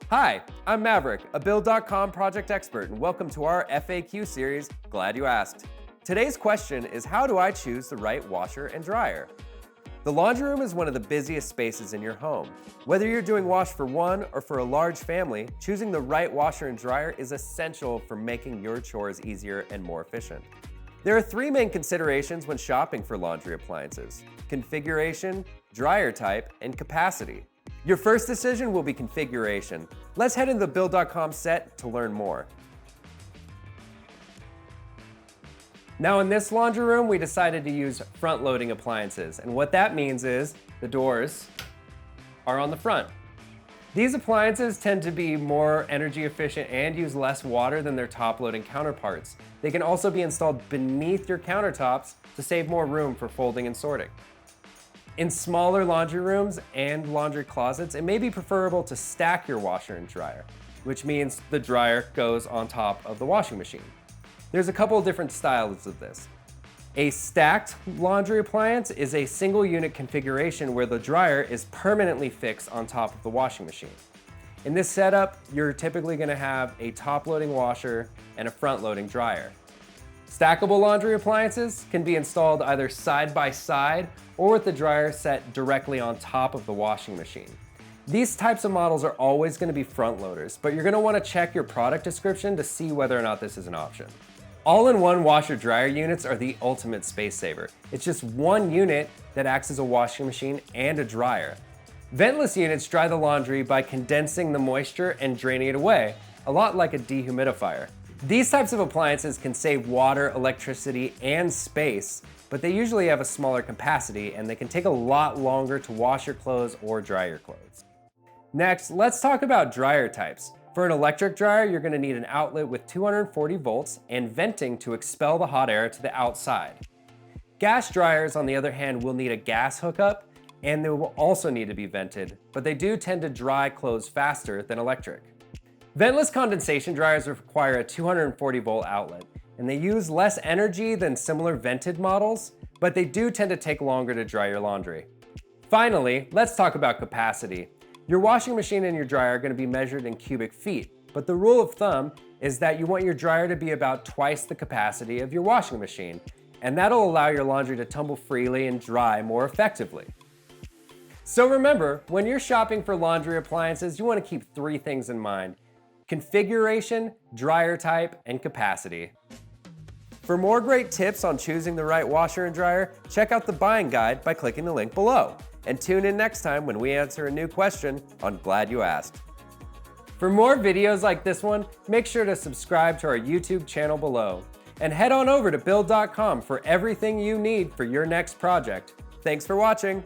Hi, I'm Maverick, a Build.com project expert, and welcome to our FAQ series, Glad You Asked. Today's question is, how do I choose the right washer and dryer? The laundry room is one of the busiest spaces in your home. Whether you're doing wash for one or for a large family, choosing the right washer and dryer is essential for making your chores easier and more efficient. There are three main considerations when shopping for laundry appliances: configuration, dryer type, and capacity. Your first decision will be configuration. Let's head into the Build.com set to learn more. Now in this laundry room, we decided to use front-loading appliances, and what that means is the doors are on the front. These appliances tend to be more energy efficient and use less water than their top-loading counterparts. They can also be installed beneath your countertops to save more room for folding and sorting. In smaller laundry rooms and laundry closets, it may be preferable to stack your washer and dryer, which means the dryer goes on top of the washing machine. There's a couple of different styles of this. A stacked laundry appliance is a single unit configuration where the dryer is permanently fixed on top of the washing machine. In this setup, you're typically going to have a top-loading washer and a front-loading dryer. Stackable laundry appliances can be installed either side by side or with the dryer set directly on top of the washing machine. These types of models are always going to be front loaders, but you're going to want to check your product description to see whether or not this is an option. All-in-one washer-dryer units are the ultimate space saver. It's just one unit that acts as a washing machine and a dryer. Ventless units dry the laundry by condensing the moisture and draining it away, a lot like a dehumidifier. These types of appliances can save water, electricity, and space, but they usually have a smaller capacity and they can take a lot longer to wash your clothes or dry your clothes. Next, let's talk about dryer types. For an electric dryer, you're going to need an outlet with 240 volts and venting to expel the hot air to the outside. Gas dryers, on the other hand, will need a gas hookup and they will also need to be vented, but they do tend to dry clothes faster than electric. Ventless condensation dryers require a 240 volt outlet, and they use less energy than similar vented models, but they do tend to take longer to dry your laundry. Finally, let's talk about capacity. Your washing machine and your dryer are going to be measured in cubic feet, but the rule of thumb is that you want your dryer to be about twice the capacity of your washing machine, and that'll allow your laundry to tumble freely and dry more effectively. So remember, when you're shopping for laundry appliances, you want to keep three things in mind: configuration, dryer type, and capacity. For more great tips on choosing the right washer and dryer, check out the buying guide by clicking the link below. And tune in next time when we answer a new question on Glad You Asked. For more videos like this one, make sure to subscribe to our YouTube channel below. And head on over to Build.com for everything you need for your next project. Thanks for watching.